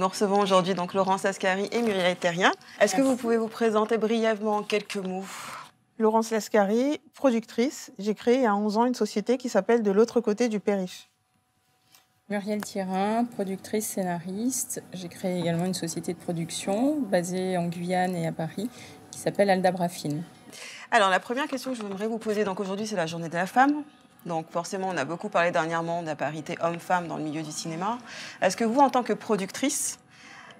nous recevons aujourd'hui donc Laurence Lascari et Muriel Terrien. Est-ce que vous pouvez vous présenter brièvement en quelques mots? Laurence Lascari, productrice. J'ai créé il y a 11 ans une société qui s'appelle De l'autre côté du périph'. Muriel Terrien, productrice, scénariste. J'ai créé également une société de production basée en Guyane et à Paris qui s'appelle Aldabra Film. Alors, la première question que je voudrais vous poser, donc aujourd'hui, c'est la journée de la femme. Donc, forcément, on a beaucoup parlé dernièrement de la parité homme-femme dans le milieu du cinéma. Est-ce que vous, en tant que productrice,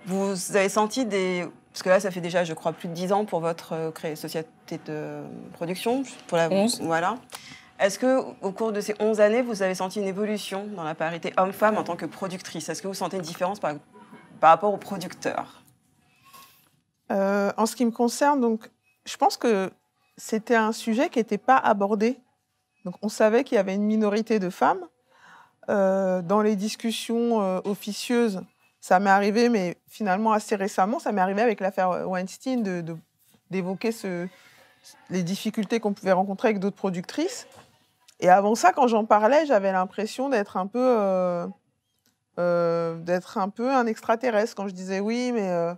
vous avez senti des... Parce que là, ça fait déjà, je crois, plus de 10 ans pour votre société de production. Pour la... 11. Voilà. Est-ce qu'au cours de ces 11 années, vous avez senti une évolution dans la parité homme-femme en tant que productrice? Est-ce que vous sentez une différence par rapport aux producteurs? En ce qui me concerne, donc, je pense que c'était un sujet qui n'était pas abordé. Donc, on savait qu'il y avait une minorité de femmes. Dans les discussions officieuses, ça m'est arrivé, mais finalement assez récemment, ça m'est arrivé avec l'affaire Weinstein d'évoquer les difficultés qu'on pouvait rencontrer avec d'autres productrices. Et avant ça, quand j'en parlais, j'avais l'impression d'être un peu un extraterrestre. Quand je disais oui, mais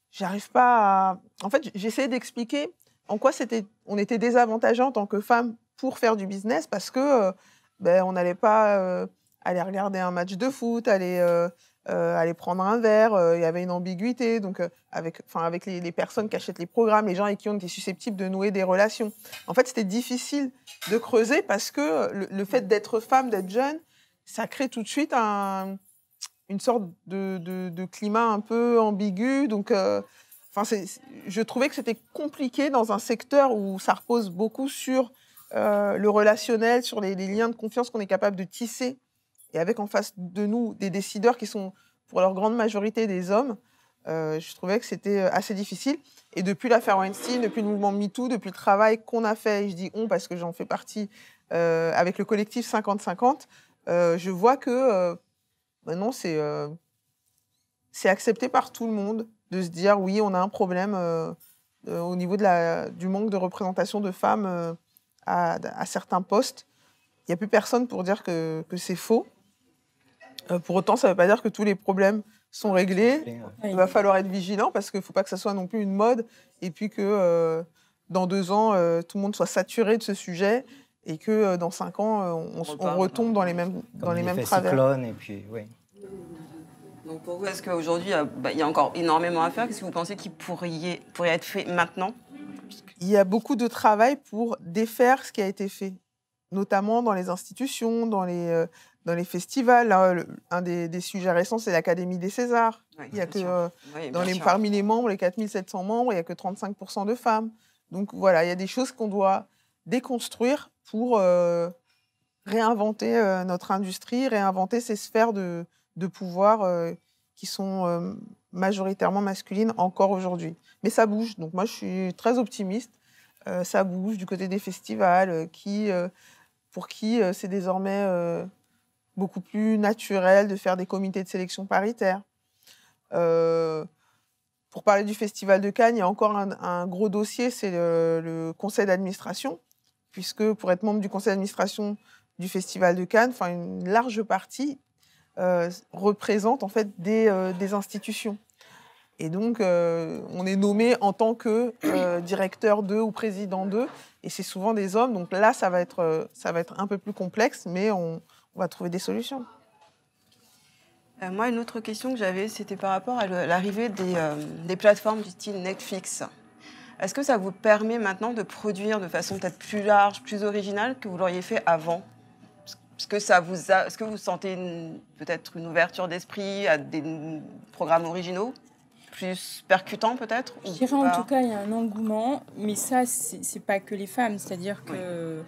j'arrive pas à... En fait, j'essayais d'expliquer en quoi on était désavantagés en tant que femmes pour faire du business, parce que on n'allait pas aller regarder un match de foot, aller prendre un verre, il y avait une ambiguïté, donc avec les personnes qui achètent les programmes, les gens avec qui on était susceptibles de nouer des relations. En fait, c'était difficile de creuser parce que le fait d'être femme, d'être jeune, ça crée tout de suite une sorte de climat un peu ambigu. Donc, je trouvais que c'était compliqué dans un secteur où ça repose beaucoup sur le relationnel, sur les liens de confiance qu'on est capable de tisser. Et avec en face de nous des décideurs qui sont, pour leur grande majorité, des hommes, je trouvais que c'était assez difficile. Et depuis l'affaire Weinstein, depuis le mouvement MeToo, depuis le travail qu'on a fait, et je dis « on » parce que j'en fais partie, avec le collectif 50-50, je vois que maintenant c'est accepté par tout le monde de se dire « oui, on a un problème au niveau du manque de représentation de femmes à certains postes ». Il n'y a plus personne pour dire que c'est faux. Pour autant, ça ne veut pas dire que tous les problèmes sont réglés. Il va falloir être vigilant parce qu'il ne faut pas que ça soit non plus une mode et puis que dans 2 ans, tout le monde soit saturé de ce sujet et que dans 5 ans, on retombe dans les mêmes travers. Cyclone et puis, oui. Donc pour vous, est-ce qu'aujourd'hui, il y a encore énormément à faire? Qu'est-ce que vous pensez qui pourrait être fait maintenant? Il y a beaucoup de travail pour défaire ce qui a été fait, notamment dans les institutions, dans les festivals. Là, un des sujets récents, c'est l'Académie des Césars. Oui, il y a que, parmi les membres, les 4700 membres, il n'y a que 35% de femmes. Donc voilà, il y a des choses qu'on doit déconstruire pour réinventer notre industrie, réinventer ces sphères de pouvoir qui sont majoritairement masculines encore aujourd'hui. Mais ça bouge, donc moi je suis très optimiste. Ça bouge du côté des festivals, pour qui c'est désormais beaucoup plus naturel de faire des comités de sélection paritaires. Pour parler du Festival de Cannes, il y a encore un gros dossier, c'est le conseil d'administration, puisque pour être membre du conseil d'administration du Festival de Cannes, une large partie représente en fait des institutions. Et donc, on est nommé en tant que directeur d'eux ou président d'eux, et c'est souvent des hommes. Donc là, ça va être un peu plus complexe, mais on va trouver des solutions. Moi, une autre question que j'avais, c'était par rapport à l'arrivée des plateformes du style Netflix. Est-ce que ça vous permet maintenant de produire de façon peut-être plus large, plus originale que vous l'auriez fait avant? Est-ce que vous sentez peut-être une ouverture d'esprit à des programmes originaux plus percutants peut-être? Je dirais en tout cas, il y a un engouement, mais ça, c'est pas que les femmes. C'est-à-dire que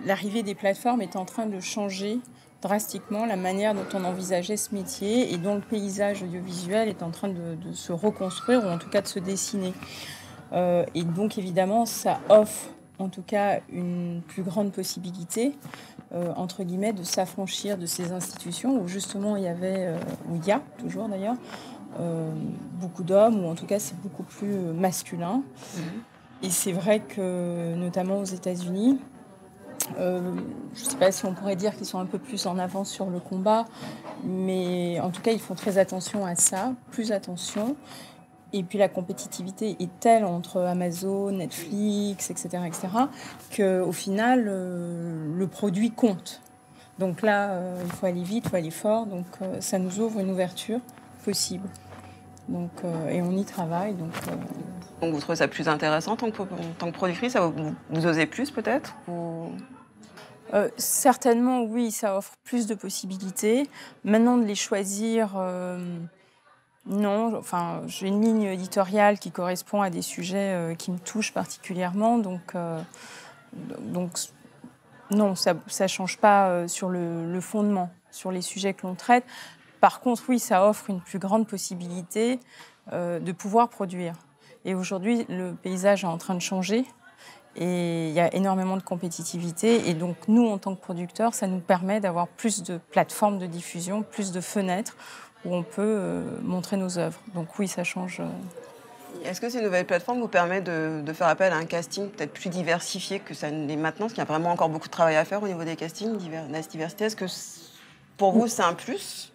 l'arrivée des plateformes est en train de changer drastiquement la manière dont on envisageait ce métier et dont le paysage audiovisuel est en train de se reconstruire ou en tout cas de se dessiner. Et donc évidemment, ça offre en tout cas une plus grande possibilité, entre guillemets, de s'affranchir de ces institutions où justement il y avait, où il y a toujours d'ailleurs, beaucoup d'hommes, ou en tout cas c'est beaucoup plus masculin. Et c'est vrai que notamment aux États-Unis, Je ne sais pas si on pourrait dire qu'ils sont un peu plus en avance sur le combat, mais en tout cas, ils font très attention à ça, plus attention. Et puis la compétitivité est telle entre Amazon, Netflix, etc., qu'au final, le produit compte. Donc là, il faut aller vite, il faut aller fort. Donc ça nous ouvre une ouverture possible. Donc, et on y travaille. Donc vous trouvez ça plus intéressant en tant que productrice? Vous osez plus peut-être certainement, oui, ça offre plus de possibilités. Maintenant, de les choisir, non. Enfin, j'ai une ligne éditoriale qui correspond à des sujets qui me touchent particulièrement. Donc non, ça ne change pas sur le fondement, sur les sujets que l'on traite. Par contre, oui, ça offre une plus grande possibilité de pouvoir produire. Et aujourd'hui, le paysage est en train de changer. Et il y a énormément de compétitivité. Et donc, nous, en tant que producteurs, ça nous permet d'avoir plus de plateformes de diffusion, plus de fenêtres où on peut montrer nos œuvres. Donc oui, ça change. Est-ce que ces nouvelles plateformes vous permettent de faire appel à un casting peut-être plus diversifié que ça ne l'est maintenant? Parce qu'il y a vraiment encore beaucoup de travail à faire au niveau des castings, la diversité. Est-ce que pour vous, c'est un plus?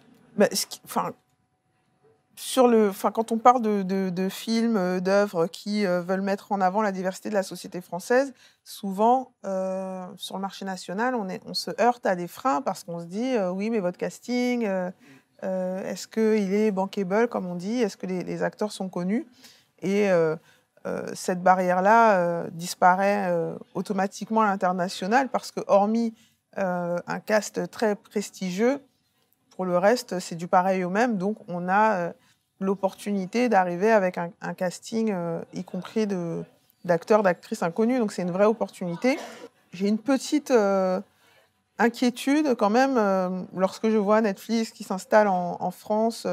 Quand on parle de films, d'œuvres qui veulent mettre en avant la diversité de la société française, souvent, sur le marché national, on se heurte à des freins parce qu'on se dit oui, mais votre casting, est-ce qu'il est bankable, comme on dit? Est-ce que les acteurs sont connus? Et cette barrière-là disparaît automatiquement à l'international parce que, hormis un cast très prestigieux, pour le reste, c'est du pareil au même. Donc, on a l'opportunité d'arriver avec un casting, y compris d'acteurs, d'actrices inconnues. Donc, c'est une vraie opportunité. J'ai une petite inquiétude quand même lorsque je vois Netflix qui s'installe en France,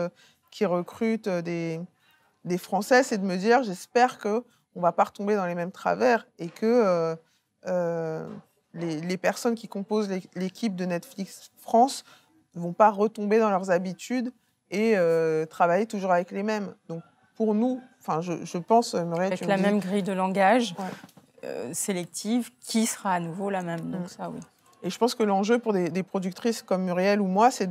qui recrute des Français, c'est de me dire, j'espère qu'on ne va pas retomber dans les mêmes travers et que les personnes qui composent l'équipe de Netflix France ne vont pas retomber dans leurs habitudes et travailler toujours avec les mêmes. Donc, pour nous, je pense, Muriel, avec la même grille de langage sélective, qui sera à nouveau la même. Donc ça, oui. Et je pense que l'enjeu pour des productrices comme Muriel ou moi, c'est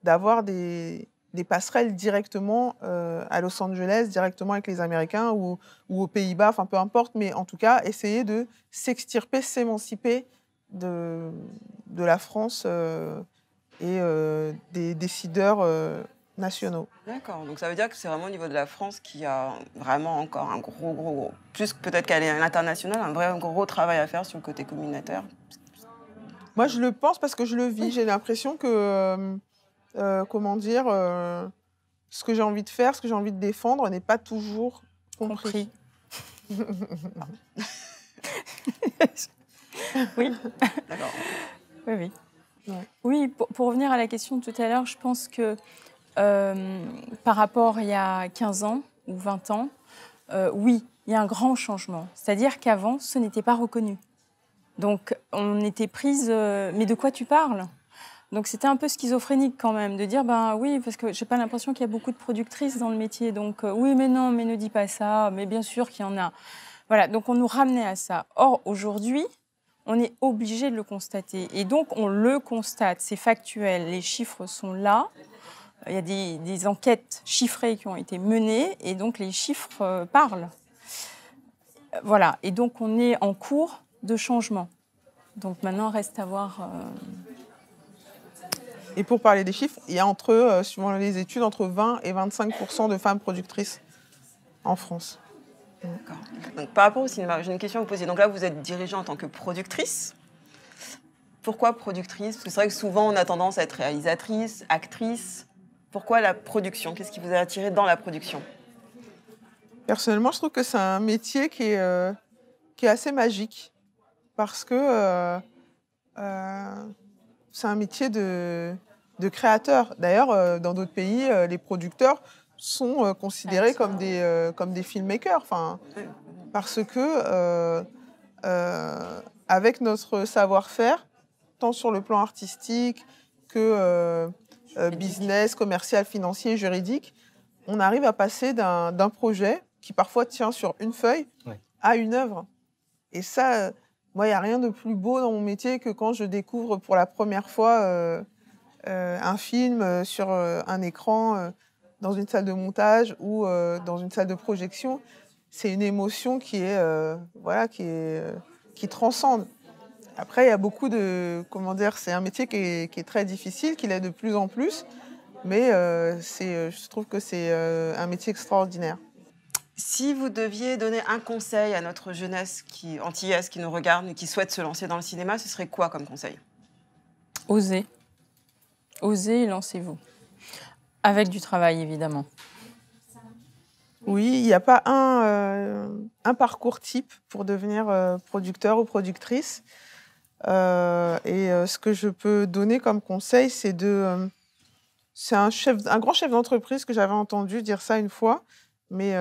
d'avoir des passerelles directement à Los Angeles, directement avec les Américains ou aux Pays-Bas, enfin peu importe, mais en tout cas, essayer de s'extirper, s'émanciper de la France et des décideurs nationaux. D'accord, donc ça veut dire que c'est vraiment au niveau de la France qui a vraiment encore un gros, plus peut-être qu'à l'international, un vrai gros travail à faire sur le côté communautaire. Moi, je le pense parce que je le vis. J'ai l'impression que, ce que j'ai envie de faire, ce que j'ai envie de défendre n'est pas toujours compris. Oui. D'accord. Oui. Ouais. Oui, pour revenir à la question de tout à l'heure, je pense que par rapport il y a 15 ans ou 20 ans, oui, il y a un grand changement. C'est-à-dire qu'avant, ce n'était pas reconnu. Donc, on était prise, mais de quoi tu parles? Donc, c'était un peu schizophrénique quand même, de dire, ben oui, parce que j'ai pas l'impression qu'il y a beaucoup de productrices dans le métier. Donc, oui, mais non, mais ne dis pas ça, mais bien sûr qu'il y en a. Voilà, donc on nous ramenait à ça. Or, aujourd'hui, on est obligé de le constater. Et donc, on le constate, c'est factuel, les chiffres sont là. Il y a des enquêtes chiffrées qui ont été menées, et donc les chiffres parlent. Voilà, et donc on est en cours de changement. Donc maintenant, reste à voir. Et pour parler des chiffres, il y a suivant les études, entre 20 et 25% de femmes productrices en France. D'accord. Donc, par rapport au cinéma, j'ai une question à vous poser. Donc là, vous êtes dirigeante en tant que productrice. Pourquoi productrice? Parce que c'est vrai que souvent, on a tendance à être réalisatrice, actrice. Pourquoi la production? Qu'est-ce qui vous a attiré dans la production? Personnellement, je trouve que c'est un métier qui est assez magique parce que c'est un métier de créateur. D'ailleurs, dans d'autres pays, les producteurs sont considérés comme des filmmakers. Parce que avec notre savoir-faire, tant sur le plan artistique que business, commercial, financier, juridique, on arrive à passer d'un projet qui parfois tient sur une feuille à une œuvre. Et ça, Moi, il n'y a rien de plus beau dans mon métier que quand je découvre pour la première fois un film sur un écran, dans une salle de montage ou dans une salle de projection. C'est une émotion voilà, qui transcende. Après, il y a beaucoup de... Comment dire, c'est un métier qui est très difficile, qui l'est de plus en plus, mais je trouve que c'est un métier extraordinaire. Si vous deviez donner un conseil à notre jeunesse antillaise qui nous regarde et qui souhaite se lancer dans le cinéma, ce serait quoi comme conseil? Osez. Osez et lancez-vous. Avec du travail, évidemment. Oui, il n'y a pas un parcours type pour devenir producteur ou productrice. Ce que je peux donner comme conseil, c'est un grand chef d'entreprise que j'avais entendu dire ça une fois, mais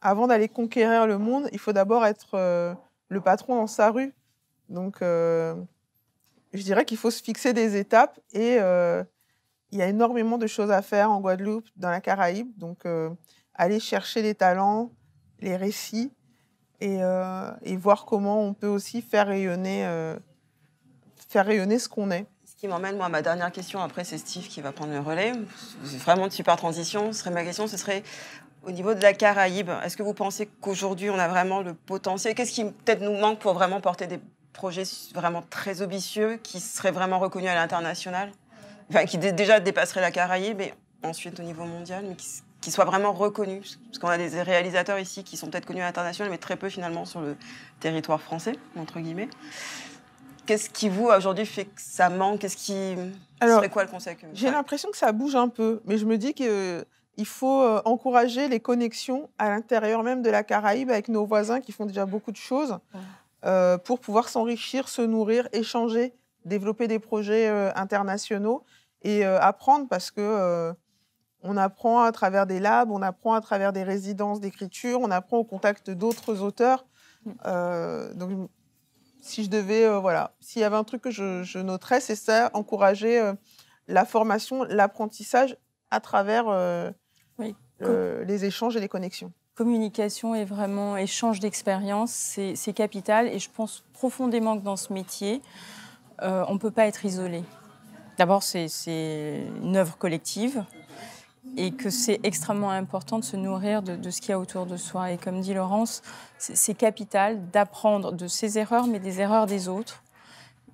avant d'aller conquérir le monde, il faut d'abord être le patron dans sa rue. Donc, je dirais qu'il faut se fixer des étapes et il y a énormément de choses à faire en Guadeloupe, dans la Caraïbe. Donc, aller chercher les talents, les récits et voir comment on peut aussi faire rayonner ce qu'on est. Ce qui m'emmène, moi, à ma dernière question. Après, c'est Steve qui va prendre le relais. C'est vraiment une super transition. Ma question, ce serait au niveau de la Caraïbe. Est-ce que vous pensez qu'aujourd'hui, on a vraiment le potentiel? Qu'est-ce qui peut-être nous manque pour vraiment porter des projets vraiment très ambitieux qui seraient vraiment reconnus à l'international? Enfin, qui déjà dépasseraient la Caraïbe et ensuite au niveau mondial, mais qui soient vraiment reconnus. Parce qu'on a des réalisateurs ici qui sont peut-être connus à l'international, mais très peu finalement sur le territoire français, entre guillemets. Qu'est-ce qui, vous, aujourd'hui, fait que ça manque? Serait quoi le conseil que... J'ai l'impression que ça bouge un peu, mais je me dis qu'il faut encourager les connexions à l'intérieur même de la Caraïbe avec nos voisins qui font déjà beaucoup de choses pour pouvoir s'enrichir, se nourrir, échanger, développer des projets internationaux et apprendre parce que on apprend à travers des labs, on apprend à travers des résidences d'écriture, on apprend au contact d'autres auteurs. Donc, si je devais, s'il y avait un truc que je noterais, c'est ça, encourager la formation, l'apprentissage à travers les échanges et les connexions. Communication et vraiment échange d'expériences, c'est capital. Et je pense profondément que dans ce métier, on ne peut pas être isolé. D'abord, c'est une œuvre collective et que c'est extrêmement important de se nourrir de ce qu'il y a autour de soi. Et comme dit Laurence, c'est capital d'apprendre de ses erreurs, mais des erreurs des autres.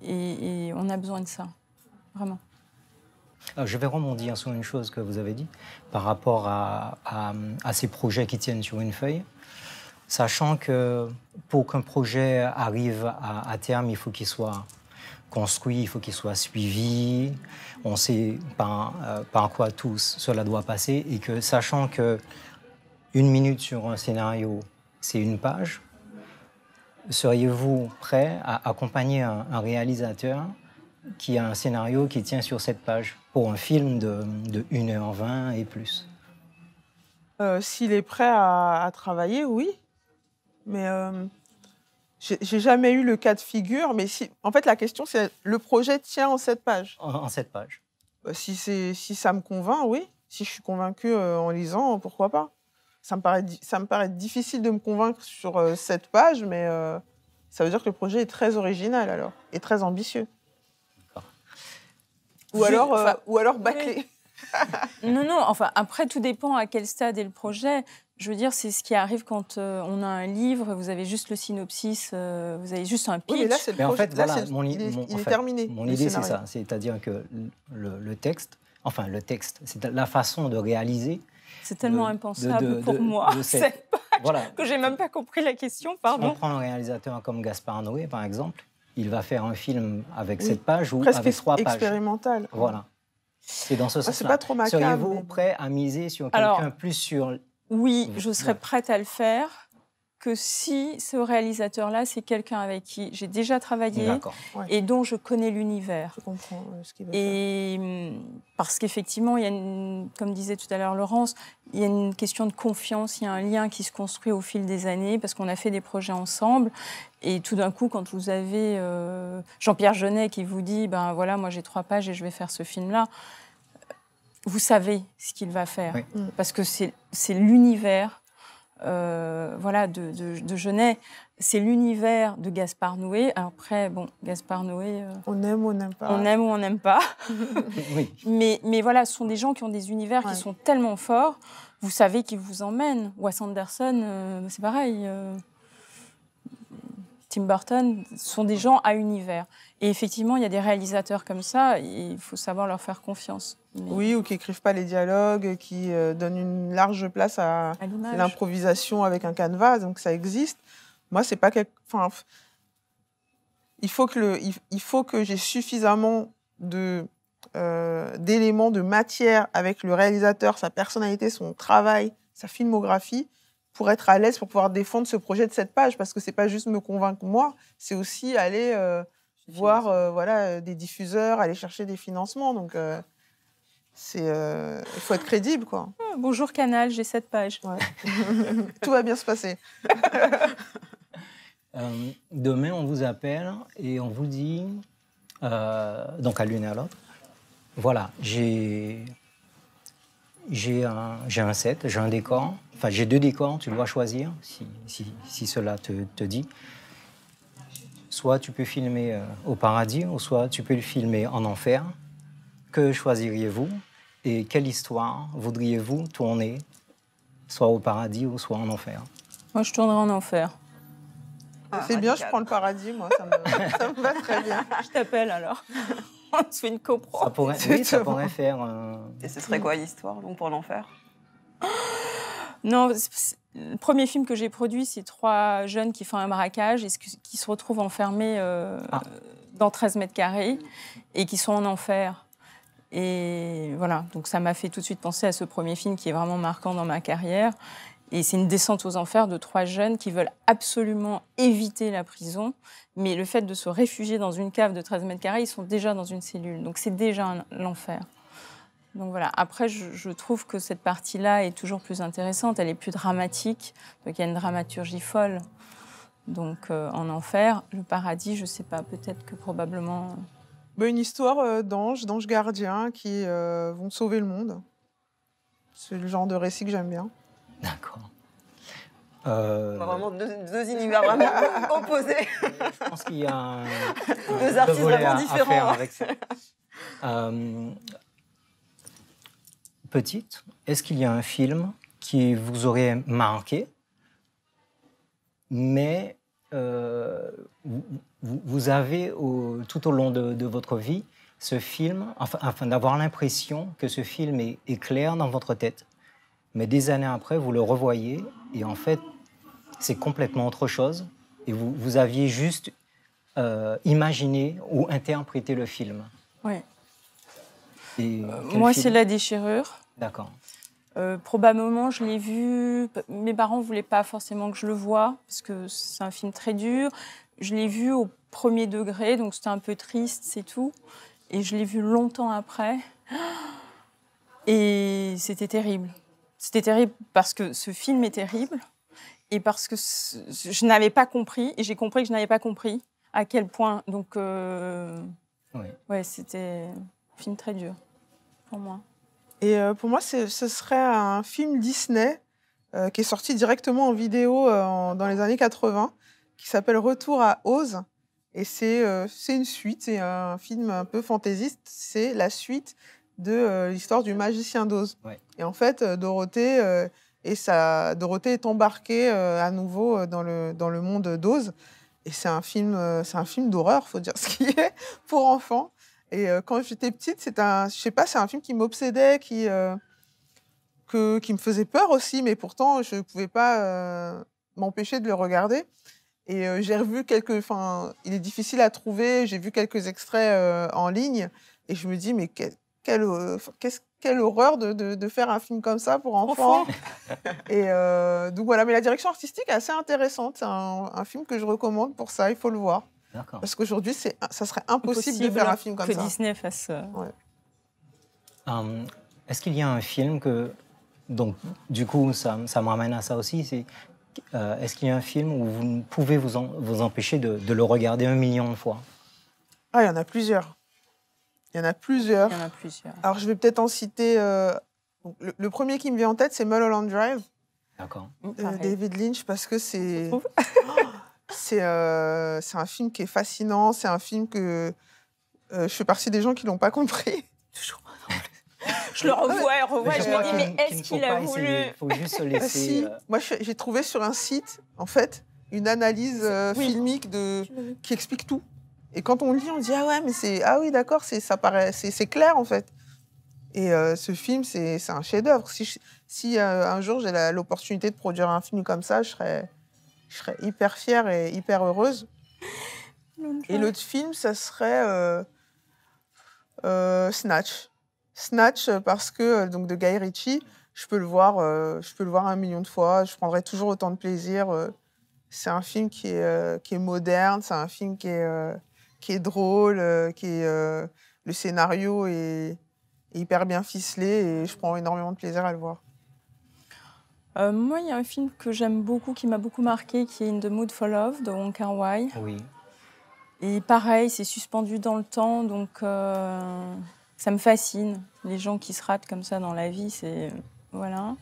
Et on a besoin de ça, vraiment. Je vais rebondir sur une chose que vous avez dit par rapport à ces projets qui tiennent sur une feuille, sachant que pour qu'un projet arrive à terme, il faut qu'il soit construit, il faut qu'il soit suivi, on sait par quoi tous cela doit passer, et que sachant que 1 minute sur un scénario, c'est 1 page, seriez-vous prêt à accompagner un réalisateur qui a un scénario qui tient sur cette page pour un film de 1h20 et plus? S'il est prêt à travailler, oui. Mais j'ai jamais eu le cas de figure. Mais en fait, la question, c'est le projet tient en 7 pages. En 7 pages. Si ça me convainc, oui. Si je suis convaincue en lisant, pourquoi pas. Ça me paraît difficile de me convaincre sur 7 pages, mais ça veut dire que le projet est très original alors, et très ambitieux. Ou alors bâclé. Non, enfin, après, tout dépend à quel stade est le projet. Je veux dire, c'est ce qui arrive quand on a un livre, vous avez juste le synopsis, vous avez juste un pitch. Oui, mais là, c'est le projet. En fait, voilà, il est terminé. Mon idée, c'est ça. C'est-à-dire que le texte, c'est la façon de réaliser. C'est tellement impensable pour moi, cette page, voilà, que j'ai même pas compris la question, pardon. Si on prend un réalisateur comme Gaspard Noé, par exemple, il va faire un film avec 7 pages ou presque avec 3 pages. Expérimental. Voilà. C'est dans ce sens-là. C'est pas trop macabre. Seriez-vous prêt à miser sur quelqu'un plus sur... Oui, je serais prête à le faire, que si ce réalisateur-là, c'est quelqu'un avec qui j'ai déjà travaillé et dont je connais l'univers. Je comprends ce qu'il veut faire. Parce qu'effectivement, il y a comme disait tout à l'heure Laurence, il y a une question de confiance, il y a un lien qui se construit au fil des années parce qu'on a fait des projets ensemble. Et tout d'un coup, quand vous avez Jean-Pierre Jeunet qui vous dit « ben voilà, moi j'ai 3 pages et je vais faire ce film-là », vous savez ce qu'il va faire. Oui. Parce que c'est l'univers voilà, de Genet. C'est l'univers de Gaspard Noé. Après, bon, Gaspard Noé... on aime ou on n'aime pas. On aime ou on n'aime pas. Oui. Mais voilà, ce sont des gens qui ont des univers qui sont tellement forts. Vous savez qu'ils vous emmènent. Wes Anderson, c'est pareil. Tim Burton, sont des gens à univers. Et effectivement, il y a des réalisateurs comme ça, et il faut savoir leur faire confiance. Mais... Oui, ou qui n'écrivent pas les dialogues, qui donnent une large place à l'improvisation avec un canevas, donc ça existe. Moi, c'est pas quelque... Enfin, il faut que j'ai suffisamment d'éléments, de matière avec le réalisateur, sa personnalité, son travail, sa filmographie, pour être à l'aise, pour pouvoir défendre ce projet de 7 pages, parce que c'est pas juste me convaincre moi, c'est aussi aller voir voilà, des diffuseurs, aller chercher des financements. Donc, il faut être crédible, quoi. Bonjour Canal, j'ai 7 pages. Ouais. Tout va bien se passer. Demain, on vous appelle et on vous dit, donc à l'une et à l'autre, voilà, j'ai un set, j'ai un décor, enfin j'ai 2 décors, tu dois choisir, si cela te dit. Soit tu peux filmer au paradis, ou soit tu peux le filmer en enfer. Que choisiriez-vous? Et quelle histoire voudriez-vous tourner, soit au paradis ou soit en enfer? Moi, je tournerai en enfer. C'est bien, je prends le paradis, moi, ça me va très bien. Je t'appelle alors. On se fait une copro. Ça pourrait faire... Et ce serait quoi l'histoire, donc, pour l'enfer? Non, le premier film que j'ai produit, c'est 3 jeunes qui font un braquage et qui se retrouvent enfermés dans 13 mètres carrés et qui sont en enfer. Et voilà, donc ça m'a fait tout de suite penser à ce premier film qui est vraiment marquant dans ma carrière. Et c'est une descente aux enfers de 3 jeunes qui veulent absolument éviter la prison. Mais le fait de se réfugier dans une cave de 13 mètres carrés, ils sont déjà dans une cellule. Donc c'est déjà l'enfer. Donc voilà. Après, je trouve que cette partie-là est toujours plus intéressante. Elle est plus dramatique. Donc il y a une dramaturgie folle. Donc en enfer, le paradis, je ne sais pas, peut-être que probablement... Une histoire d'anges gardiens qui vont sauver le monde. C'est le genre de récit que j'aime bien. D'accord. Vraiment deux univers vraiment opposés. Je pense qu'il y a deux artistes vraiment différents. Avec ça. Petite, est-ce qu'il y a un film qui vous aurait marqué, mais vous avez tout au long de votre vie ce film, afin d'avoir l'impression que ce film est clair dans votre tête, mais des années après, vous le revoyez et en fait, c'est complètement autre chose et vous aviez juste imaginé ou interprété le film. Oui. Moi, c'est La Déchirure. D'accord. Probablement, je l'ai vu. Mes parents ne voulaient pas forcément que je le voie, parce que c'est un film très dur. Je l'ai vu au premier degré, donc c'était un peu triste, c'est tout. Et je l'ai vu longtemps après. Et c'était terrible. C'était terrible parce que ce film est terrible et parce que je n'avais pas compris, et j'ai compris que je n'avais pas compris à quel point. Donc, ouais, c'était un film très dur pour moi. Et pour moi, ce serait un film Disney qui est sorti directement en vidéo dans les années 80, qui s'appelle Retour à Oz. Et c'est une suite, c'est un film un peu fantaisiste. C'est la suite de l'histoire du magicien d'Oz. Ouais. Et en fait, Dorothée est embarquée à nouveau dans le monde d'Oz. Et c'est un film d'horreur, faut dire ce qui est, pour enfants. Et quand j'étais petite, c'est un film qui m'obsédait, qui me faisait peur aussi, mais pourtant, je ne pouvais pas m'empêcher de le regarder. Et j'ai revu il est difficile à trouver, j'ai vu quelques extraits en ligne, et je me dis, mais quelle horreur de faire un film comme ça pour enfants. Et donc voilà, mais la direction artistique est assez intéressante, c'est un film que je recommande pour ça, il faut le voir. D'accord. Parce qu'aujourd'hui, ça serait impossible de faire un film comme ça. Que Disney fasse... Ouais. Est-ce qu'il y a un film que... Donc, du coup, ça me ramène à ça aussi. Est-ce qu'il y a un film où vous ne pouvez vous empêcher de le regarder 1 million de fois? Ah, il y en a plusieurs. Alors, je vais peut-être en citer... le premier qui me vient en tête, c'est Mulholland Drive. D'accord. Pareil. David Lynch, parce que Tu trouves c'est un film qui est fascinant. C'est un film que je fais partie des gens qui l'ont pas compris. Toujours. Je le revois et revois, Mais je crois me dis, mais qu'il est-ce ne faut qu'il a pas voulu... essayer. Il faut juste se Ah, laisser. si. Moi, j'ai trouvé sur un site, en fait, une analyse Oui. filmique Tu l'as vu. qui explique tout. Et quand on lit, on dit ah ouais, mais oui, d'accord, ça paraît, c'est clair en fait. Et ce film, c'est un chef-d'œuvre. Si un jour j'ai l'opportunité de produire un film comme ça, je serais hyper fière et hyper heureuse. Et l'autre film, ça serait Snatch. Snatch parce que donc de Guy Ritchie, je peux le voir 1 million de fois. Je prendrai toujours autant de plaisir. C'est un film qui est moderne. C'est un film qui est drôle. Le scénario est hyper bien ficelé et je prends énormément de plaisir à le voir. Moi, il y a un film que j'aime beaucoup, qui m'a beaucoup marqué, qui est In the Mood for Love, de Wong Kar-wai. Oui. Et pareil, c'est suspendu dans le temps, donc ça me fascine. Les gens qui se ratent comme ça dans la vie, c'est... Voilà.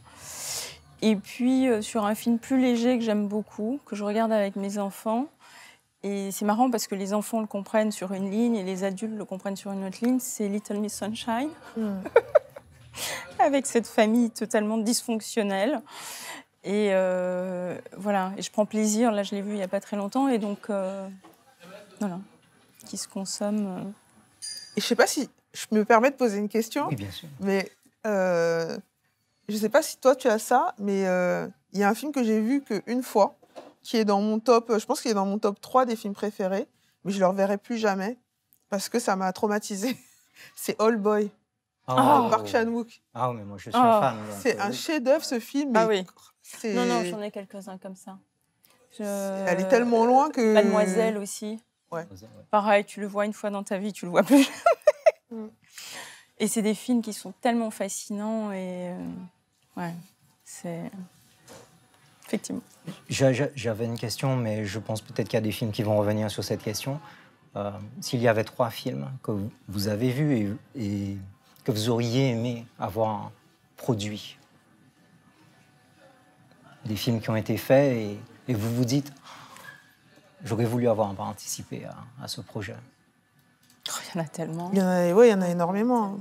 Et puis, sur un film plus léger que j'aime beaucoup, que je regarde avec mes enfants, et c'est marrant parce que les enfants le comprennent sur une ligne et les adultes le comprennent sur une autre ligne, c'est Little Miss Sunshine. Avec cette famille totalement dysfonctionnelle. Et voilà, et je prends plaisir, là je l'ai vu il n'y a pas très longtemps, et donc voilà, qui se consomme. Et je sais pas si je me permets de poser une question, Oui, bien sûr. mais je sais pas si toi tu as ça, mais il y a un film que j'ai vu qu'une fois, qui est dans mon top, je pense qu'il est dans mon top 3 des films préférés, mais je le reverrai plus jamais parce que ça m'a traumatisée. C'est All Boy, Oh. de Park Chan-wook. Ah, mais moi, je suis un fan. donc, C'est un chef-d'œuvre ce film. Ah mais oui. Non, j'en ai quelques-uns comme ça. Elle est tellement loin que... Mademoiselle aussi. Ouais. Pareil, tu le vois une fois dans ta vie, tu le vois plus jamais. Mm. Et c'est des films qui sont tellement fascinants et ouais, c'est effectivement. J'avais une question, mais je pense peut-être qu'il y a des films qui vont revenir sur cette question. S'il y avait 3 films que vous avez vus et que vous auriez aimé avoir produits, des films qui ont été faits et vous vous dites j'aurais voulu avoir participé à ce projet. Oh, il y en a tellement. Il y en a énormément.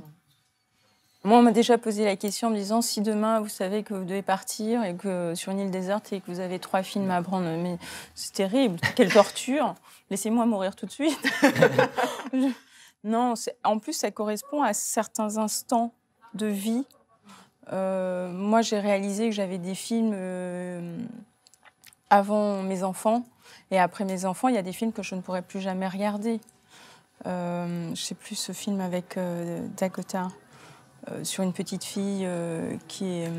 Moi, on m'a déjà posé la question en me disant si demain vous savez que vous devez partir et que sur une île déserte et que vous avez 3 films à prendre, mais c'est terrible, quelle torture. Laissez-moi mourir tout de suite. Non, en plus, ça correspond à certains instants de vie. Moi, j'ai réalisé que j'avais des films avant mes enfants. Et après mes enfants, il y a des films que je ne pourrais plus jamais regarder. Je ne sais plus ce film avec Dakota, sur une petite fille qui est...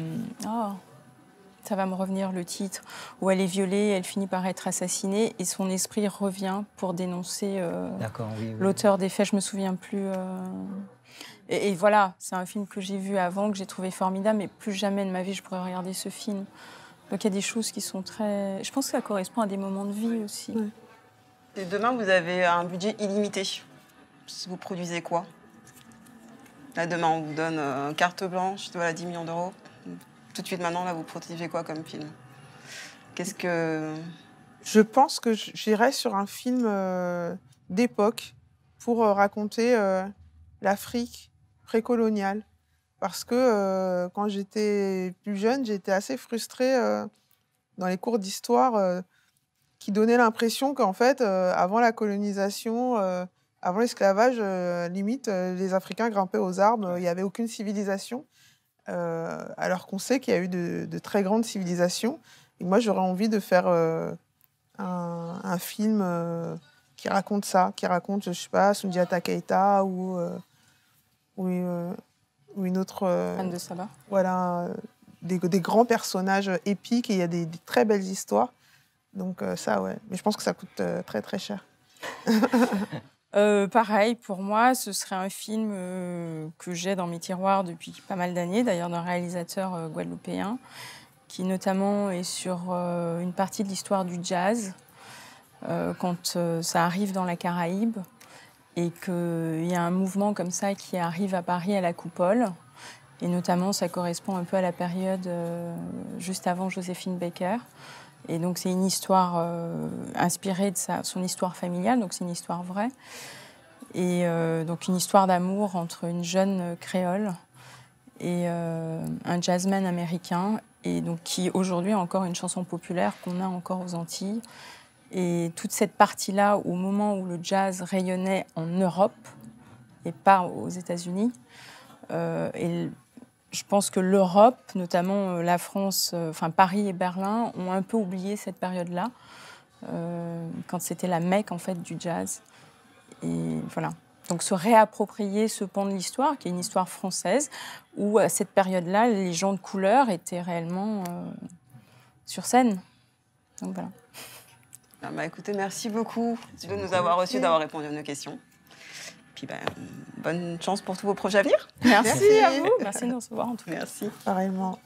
ça va me revenir le titre, où elle est violée, elle finit par être assassinée et son esprit revient pour dénoncer l'auteur des faits. Je ne me souviens plus. Et voilà, c'est un film que j'ai vu avant, que j'ai trouvé formidable, mais plus jamais de ma vie je pourrais regarder ce film. Donc il y a des choses qui sont très... Je pense que ça correspond à des moments de vie aussi. Ouais. Et demain, vous avez un budget illimité. Vous produisez quoi? Là, demain, on vous donne carte blanche, voilà, 10 millions d'euros. Tout de suite, maintenant, là, vous produisez quoi comme film? Qu'est-ce que... Je pense que j'irais sur un film d'époque pour raconter l'Afrique précoloniale. Parce que quand j'étais plus jeune, j'étais assez frustrée dans les cours d'histoire qui donnaient l'impression qu'en fait, avant la colonisation, avant l'esclavage, limite, les Africains grimpaient aux arbres, il n'y avait aucune civilisation. Alors qu'on sait qu'il y a eu de très grandes civilisations. Et moi, j'aurais envie de faire un film qui raconte ça, qui raconte, je sais pas, Soundiata Keita ou une autre... Anne de Saba. Voilà, des grands personnages épiques et il y a des très belles histoires. Donc ça, ouais. Mais je pense que ça coûte très, très cher. Pareil, pour moi, ce serait un film que j'ai dans mes tiroirs depuis pas mal d'années, d'ailleurs d'un réalisateur guadeloupéen, qui notamment est sur une partie de l'histoire du jazz, quand ça arrive dans la Caraïbe, et qu'il y a un mouvement comme ça qui arrive à Paris à la Coupole, Et notamment, ça correspond un peu à la période juste avant Joséphine Baker. Et donc, c'est une histoire inspirée de son histoire familiale, donc c'est une histoire vraie. Et donc, une histoire d'amour entre une jeune créole et un jazzman américain, et donc qui aujourd'hui est encore une chanson populaire qu'on a encore aux Antilles. Et toute cette partie-là, au moment où le jazz rayonnait en Europe et pas aux États-Unis, et je pense que l'Europe, notamment la France, enfin Paris et Berlin, ont un peu oublié cette période-là, quand c'était la Mecque en fait du jazz. Et voilà. Donc se réapproprier ce pan de l'histoire, qui est une histoire française, où à cette période-là, les gens de couleur étaient réellement sur scène. Donc voilà. Écoutez, merci beaucoup de nous avoir reçus, d'avoir répondu à nos questions. Puis bonne chance pour tous vos projets à venir. Merci à vous. Merci de nous recevoir en tout cas. Merci. Pareillement.